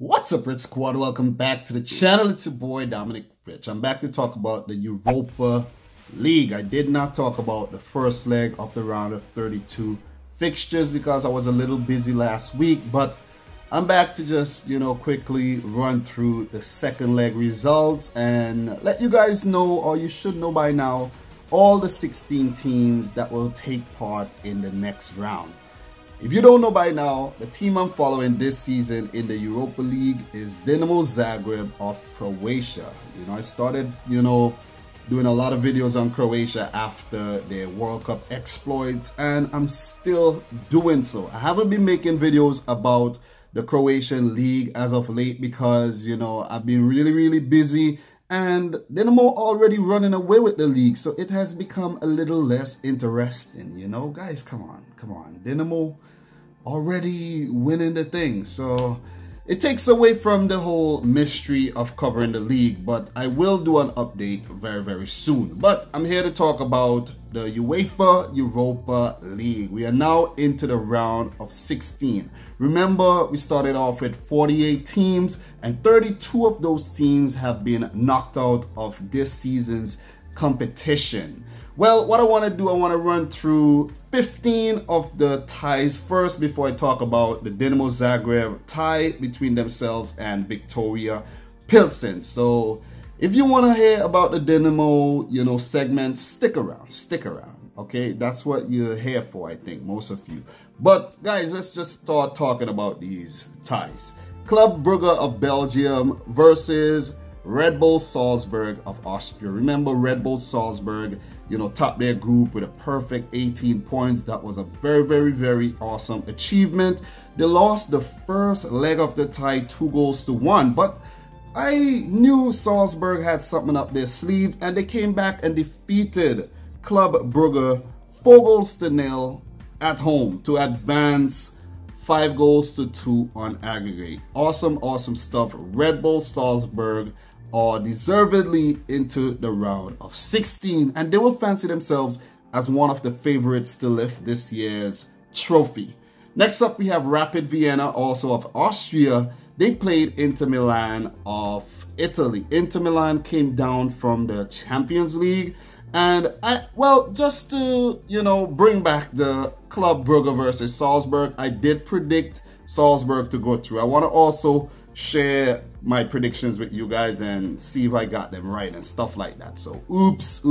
What's up, Red Squad? Welcome back to the channel. It's your boy, Dominic Rich. I'm back to talk about the Europa League. I did not talk about the first leg of the round of 32 fixtures because I was a little busy last week, but I'm back to just, quickly run through the second leg results and let you guys know, or you should know by now, all the 16 teams that will take part in the next round. If you don't know by now, the team I'm following this season in the Europa League is Dinamo Zagreb of Croatia. I started, doing a lot of videos on Croatia after their World Cup exploits, and I'm still doing so. I haven't been making videos about the Croatian league as of late because, I've been really busy, and Dinamo already running away with the league, so it has become a little less interesting. Guys, come on. Dinamo already winning the thing, so it takes away from the whole mystery of covering the league. But I will do an update very soon. But I'm here to talk about the UEFA Europa League. We are now into the round of 16. Remember, we started off with 48 teams, and 32 of those teams have been knocked out of this season's competition. Well, what I want to do, I want to run through 15 of the ties first before I talk about the Dinamo Zagreb tie between themselves and Victoria Pilsen. So if you want to hear about the Dinamo, segment, stick around. Okay, that's what you're here for, I think, most of you. But guys, let's just start talking about these ties. Club Brugge of Belgium versus Red Bull Salzburg of Austria. Remember, Red Bull Salzburg, topped their group with a perfect 18 points. That was a very awesome achievement. They lost the first leg of the tie 2-1, but I knew Salzburg had something up their sleeve, and they came back and defeated Club Brugge 4-0 at home to advance 5-2 on aggregate. Awesome stuff. Red Bull Salzburg are deservedly into the round of 16, and they will fancy themselves as one of the favorites to lift this year's trophy. Next up, we have Rapid Vienna, also of Austria. They played Inter Milan of Italy. Inter Milan came down from the Champions League, and just to, bring back the Club Brugge versus Salzburg, I did predict Salzburg to go through. I want to also share my predictions with you guys and see if I got them right and stuff like that. So oops.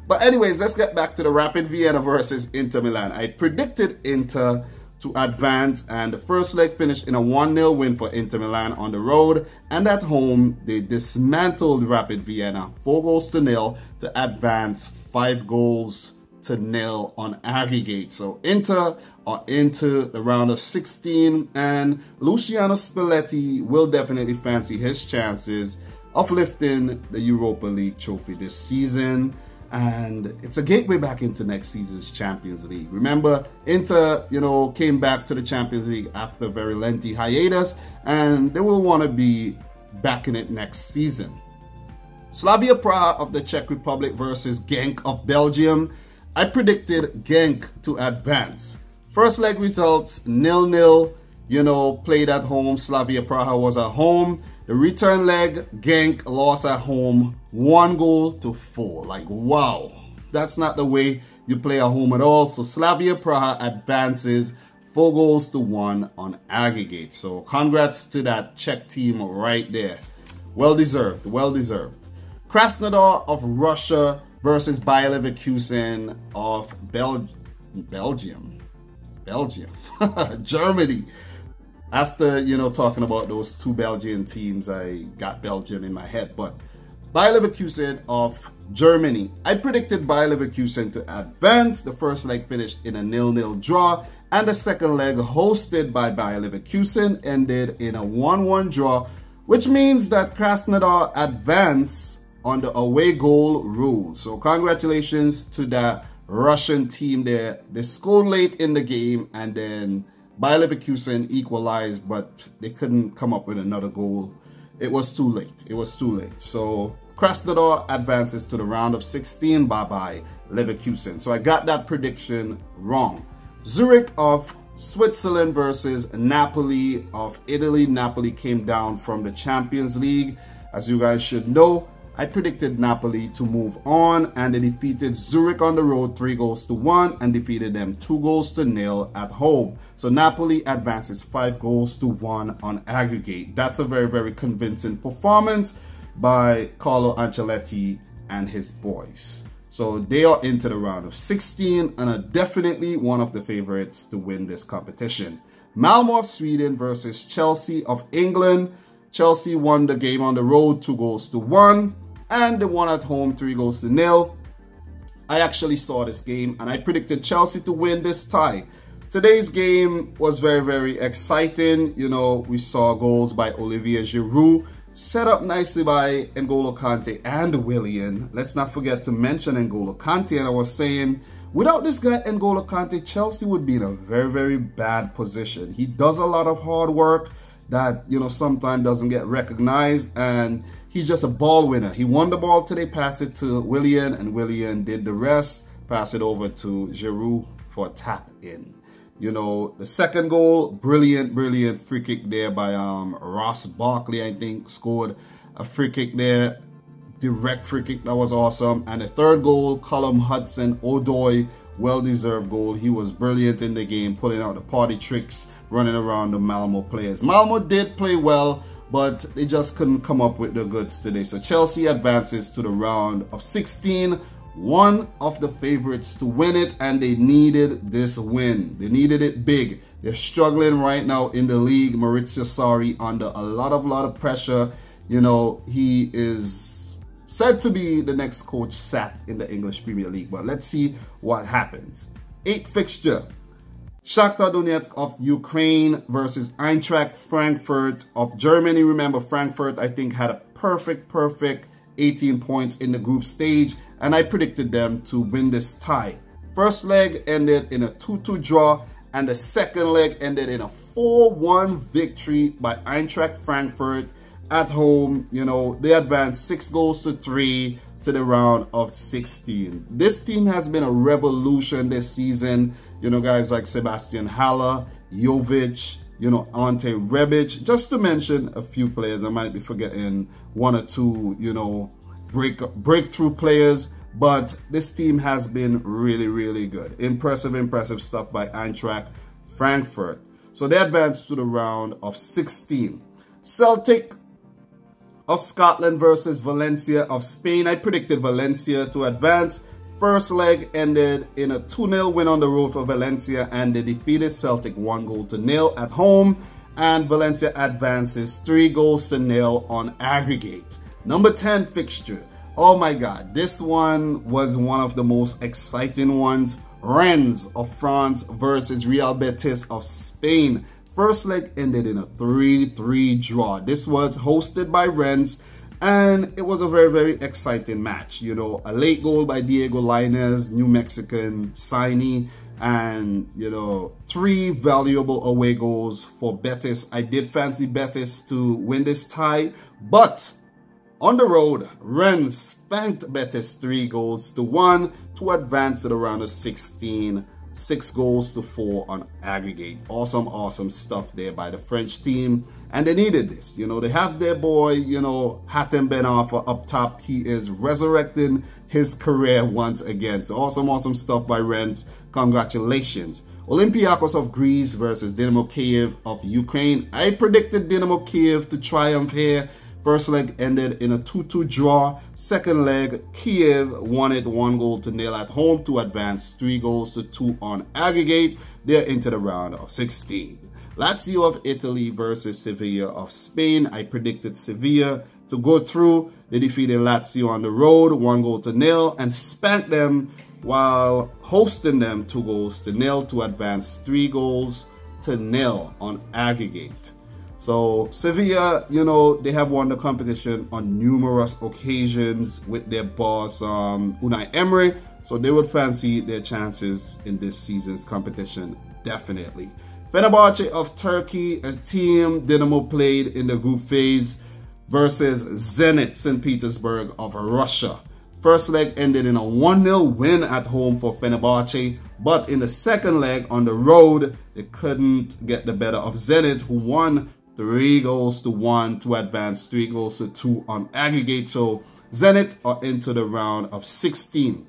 But anyways, let's get back to the Rapid Vienna versus Inter Milan. I predicted Inter to advance, and the first leg finished in a 1-0 win for Inter Milan on the road, and at home they dismantled Rapid Vienna 4-0 to advance 5-0 on aggregate. So Inter are into the round of 16, and Luciano Spalletti will definitely fancy his chances of lifting the Europa League trophy this season, and it's a gateway back into next season's Champions League. Remember, Inter, came back to the Champions League after a very lengthy hiatus, and they will want to be back in it next season. Slavia Praha of the Czech Republic versus Genk of Belgium. I predicted Genk to advance. First leg results 0-0, played at home. Slavia Praha was at home. The return leg, Genk lost at home 1-4. Like, wow, that's not the way you play at home at all. So Slavia Praha advances 4-1 on aggregate. So congrats to that Czech team right there. Well deserved. Krasnodar of Russia versus Bayer Leverkusen of Belgium. Germany. After, talking about those two Belgian teams, I got Belgium in my head. But Bayer Leverkusen of Germany. I predicted Bayer Leverkusen to advance. The first leg finished in a 0-0 draw, and the second leg, hosted by Bayer Leverkusen, ended in a 1-1 draw, which means that Krasnodar advance on the away goal rule. So congratulations to that Russian team there. They scored late in the game, and then Bayer Leverkusen equalized, but they couldn't come up with another goal. It was too late. So Krasnodar advances to the round of 16. Bye-bye Leverkusen. So I got that prediction wrong. Zurich of Switzerland versus Napoli of Italy. Napoli came down from the Champions League. As you guys should know, I predicted Napoli to move on, and they defeated Zurich on the road 3-1 and defeated them 2-0 at home. So Napoli advances 5-1 on aggregate. That's a very, very convincing performance by Carlo Ancelotti and his boys. So they are into the round of 16 and are definitely one of the favorites to win this competition. Malmo of Sweden versus Chelsea of England. Chelsea won the game on the road 2-1 and they won at home 3-0. I actually saw this game and I predicted Chelsea to win this tie. Today's game was very, very exciting. You know, we saw goals by Olivier Giroud, set up nicely by N'Golo Kante and Willian. Let's not forget to mention N'Golo Kante. And I was saying, without this guy N'Golo Kante, Chelsea would be in a very, very bad position. He does a lot of hard work that, you know, sometimes doesn't get recognized, and he's just a ball winner. He won the ball today, passed it to Willian, and Willian did the rest, pass it over to Giroud for a tap in. You know, the second goal, brilliant free kick there by Ross Barkley, I think, scored a free kick there. Direct free kick, that was awesome. And the third goal, Callum Hudson-Odoi, well-deserved goal. He was brilliant in the game, pulling out the party tricks, running around the Malmo players. Malmo did play well, but they just couldn't come up with the goods today. So Chelsea advances to the round of 16. One of the favorites to win it, and they needed this win. They needed it big. They're struggling right now in the league. Maurizio Sarri under a lot of pressure. You know, he is said to be the next coach sacked in the English Premier League, but let's see what happens. 8th fixture, Shakhtar Donetsk of Ukraine versus Eintracht Frankfurt of Germany. Remember, Frankfurt, I think, had a perfect 18 points in the group stage, and I predicted them to win this tie. First leg ended in a 2-2 draw, and the second leg ended in a 4-1 victory by Eintracht Frankfurt at home. You know, they advanced 6-3 to the round of 16. This team has been a revolution this season. You know, guys like Sebastian Haller, Jovic, you know, Ante Rebic, just to mention a few players. I might be forgetting one or two, you know, breakthrough players, but this team has been really good. Impressive stuff by Eintracht Frankfurt. So they advanced to the round of 16. Celtic of Scotland versus Valencia of Spain. I predicted Valencia to advance. First leg ended in a 2-0 win on the road for Valencia, and they defeated Celtic 1-0 at home, and Valencia advances 3-0 on aggregate. Number 10 fixture. Oh my God, this one was one of the most exciting ones. Rennes of France versus Real Betis of Spain. First leg ended in a 3-3 draw. This was hosted by Rennes, and it was a very exciting match. You know, a late goal by Diego Lainez, New Mexican signee, and, you know, 3 valuable away goals for Betis. I did fancy Betis to win this tie, but on the road, Rennes spanked Betis 3-1 to advance to the round of 16. 6-4 on aggregate. Awesome stuff there by the French team, and they needed this. You know, they have their boy, you know, Hatem Ben Arfa up top. He is resurrecting his career once again. So awesome stuff by Rennes. Congratulations. Olympiacos of Greece versus Dinamo Kiev of Ukraine. I predicted Dinamo Kiev to triumph here. First leg ended in a 2-2 draw. Second leg, Kiev won it 1-0 at home to advance 3-2 on aggregate. They're into the round of 16. Lazio of Italy versus Sevilla of Spain. I predicted Sevilla to go through. They defeated Lazio on the road 1-0 and spanked them while hosting them 2-0 to advance 3-0 on aggregate. So Sevilla, you know, they have won the competition on numerous occasions with their boss Unai Emery. So they would fancy their chances in this season's competition, definitely. Fenerbahce of Turkey, a team Dinamo played in the group phase, versus Zenit St. Petersburg of Russia. First leg ended in a 1-0 win at home for Fenerbahce, but in the second leg on the road, they couldn't get the better of Zenit, who won 3-1 to advance 3-2 on aggregate. So Zenit are into the round of 16.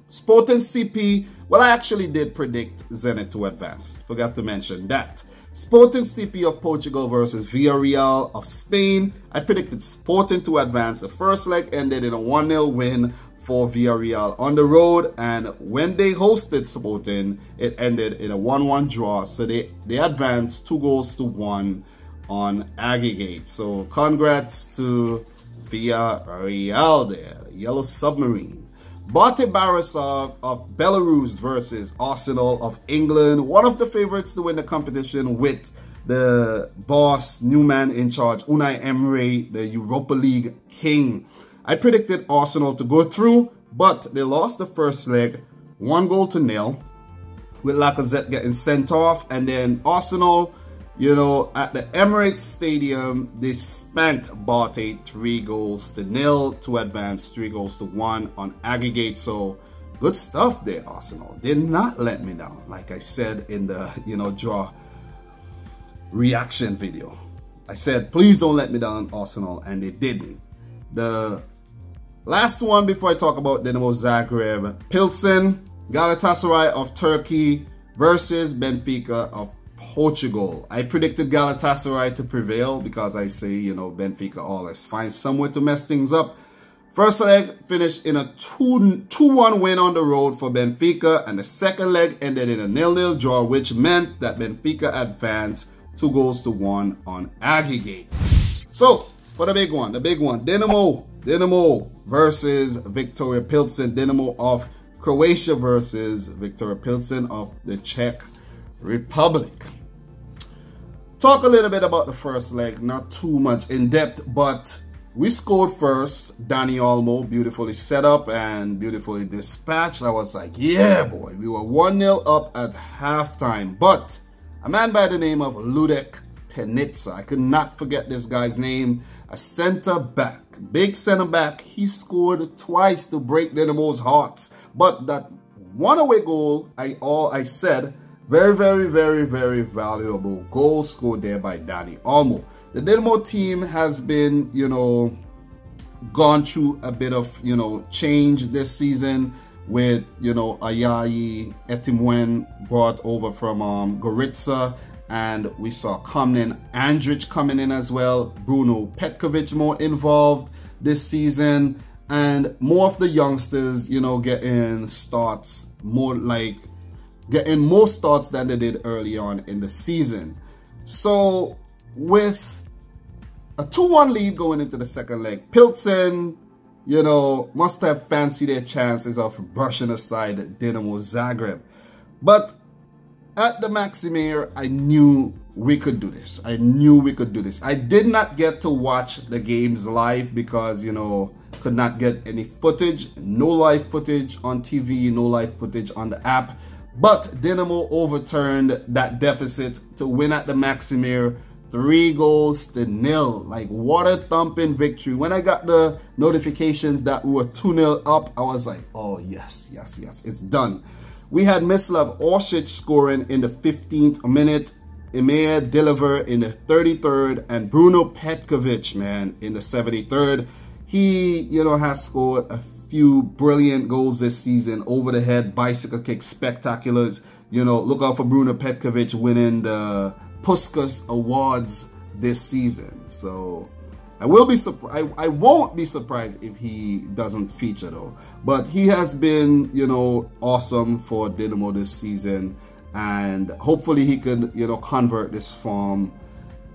Sporting CP, well, I actually did predict Zenit to advance. Forgot to mention that. Sporting CP of Portugal versus Villarreal of Spain. I predicted Sporting to advance. The first leg ended in a 1-0 win for Villarreal on the road, and when they hosted Sporting, it ended in a 1-1 draw. So they advanced 2-1 on aggregate. So congrats to Villarreal there, the Yellow Submarine. Bate Borisov of Belarus versus Arsenal of England. One of the favorites to win the competition with the boss, new man in charge, Unai Emery, the Europa League king. I predicted Arsenal to go through, but they lost the first leg, 1-0, with Lacazette getting sent off. And then Arsenal, you know, at the Emirates Stadium, they spanked Bate 3-0 to advance 3-1 on aggregate. So good stuff there, Arsenal. Did not let me down, like I said in the, you know, draw reaction video. I said, please don't let me down, Arsenal, and they didn't. The last one before I talk about Dinamo Zagreb, Pilsen, Galatasaray of Turkey versus Benfica of Portugal. I predicted Galatasaray to prevail because I say, you know, Benfica always finds somewhere to mess things up. First leg finished in a 2-1 win on the road for Benfica, and the second leg ended in a 0-0 draw, which meant that Benfica advanced 2-1 on aggregate. So, for the big one, Dinamo versus Victoria Pilsen. Dinamo of Croatia versus Victoria Pilsen of the Czech Republic. Talk a little bit about the first leg, not too much in depth, but we scored first. Dani Olmo beautifully set up and beautifully dispatched. I was like, yeah, boy. We were 1-0 up at halftime, but a man by the name of Ludek Penitza, I could not forget this guy's name, a center back, big center back. He scored twice to break Dinamo's hearts, but that one away goal, I said, very, very, very, very valuable goal scored there by Dani Olmo. The Dinamo team has been, you know, gone through a bit of, you know, change this season with, you know, Ayayi Etimwen brought over from Goritza, and we saw Komnin Andrich coming in as well. Bruno Petkovic more involved this season, and more of the youngsters, you know, getting starts, getting more starts than they did early on in the season. So with a 2-1 lead going into the second leg, Pilsen, you know, must have fancied their chances of brushing aside Dinamo Zagreb. But at the Maximir, I knew we could do this. I did not get to watch the games live because, you know, could not get any footage. No live footage on TV, no live footage on the app. But Dinamo overturned that deficit to win at the Maximir 3-0. Like, what a thumping victory. When I got the notifications that we were 2-0 up, I was like, oh, yes, it's done. We had Mislav Orsic scoring in the 15th minute, Emir Deliver in the 33rd, and Bruno Petkovic, man, in the 73rd. He, you know, has scored a few brilliant goals this season, over the head, bicycle kick spectaculars. You know, look out for Bruno Petkovic winning the Puskas Awards this season. So I won't be surprised if he doesn't feature though. But he has been, you know, awesome for Dinamo this season, and hopefully he could, you know, convert this form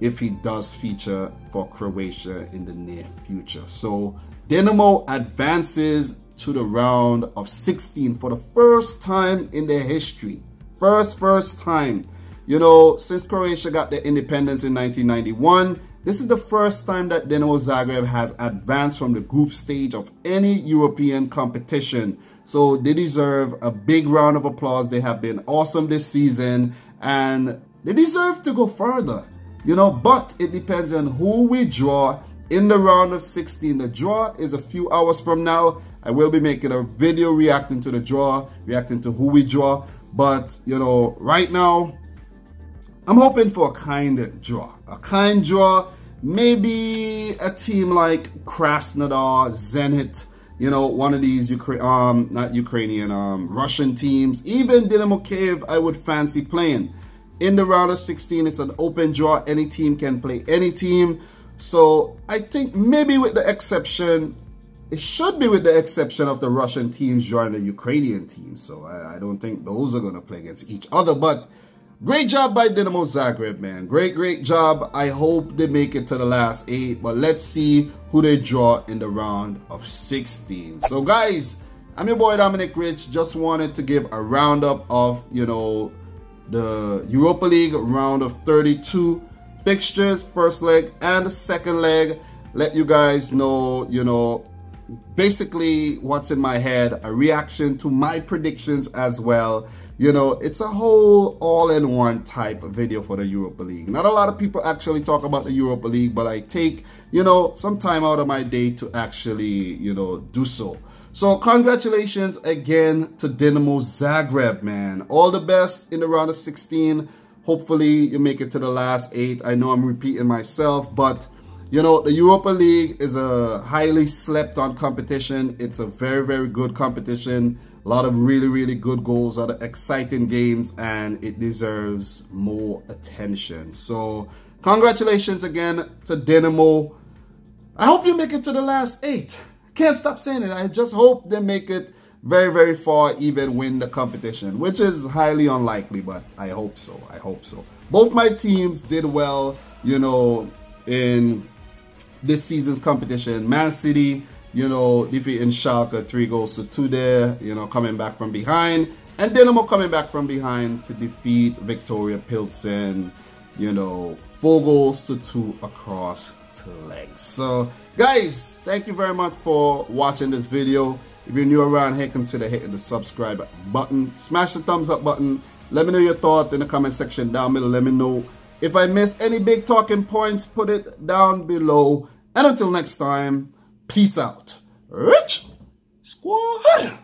if he does feature for Croatia in the near future. So Dinamo advances to the round of 16 for the first time in their history. First time. You know, since Croatia got their independence in 1991, this is the first time that Dinamo Zagreb has advanced from the group stage of any European competition. So they deserve a big round of applause. They have been awesome this season, and they deserve to go further. You know, but it depends on who we draw in the round of 16. The draw is a few hours from now, I will be making a video reacting to the draw, reacting to who we draw. But, you know, right now, I'm hoping for a kind draw. A kind draw, maybe a team like Krasnodar, Zenit, you know, one of these not Ukrainian, Russian teams. Even Dinamo Kyiv, I would fancy playing. In the round of 16, it's an open draw. Any team can play any team. So I think maybe with the exception, it should be with the exception of the Russian teams joining the Ukrainian teams. So I don't think those are going to play against each other. But great job by Dinamo Zagreb, man. Great job. I hope they make it to the last 8. But let's see who they draw in the round of 16. So guys, I'm your boy Dominic Rich. Just wanted to give a roundup of, you know, the Europa League round of 32 fixtures, first leg and the second leg. Let you guys know, you know, basically what's in my head, a reaction to my predictions as well. You know, it's a whole all-in-one type of video for the Europa League. Not a lot of people actually talk about the Europa League, but I take, you know, some time out of my day to actually, you know, do so. So congratulations again to Dinamo Zagreb, man. All the best in the round of 16. Hopefully you make it to the last 8. I know I'm repeating myself, but you know, the Europa League is a highly slept on competition. It's a very good competition. A lot of really good goals, a lot of exciting games, and it deserves more attention. So congratulations again to Dinamo. I hope you make it to the last 8. Can't stop saying it. I just hope they make it very far, even win the competition, which is highly unlikely, but I hope so. I hope so. Both my teams did well, you know, in this season's competition. Man City, you know, defeating Schalke 3-2 there, you know, coming back from behind, and Dinamo coming back from behind to defeat Victoria Pilsen, you know, 4-2 across 2 legs. So guys, thank you very much for watching this video. If you're new around here, consider hitting the subscribe button, smash the thumbs up button. Let me know your thoughts in the comment section down below. Let me know if I missed any big talking points, put it down below. And until next time, peace out. Rich Squad.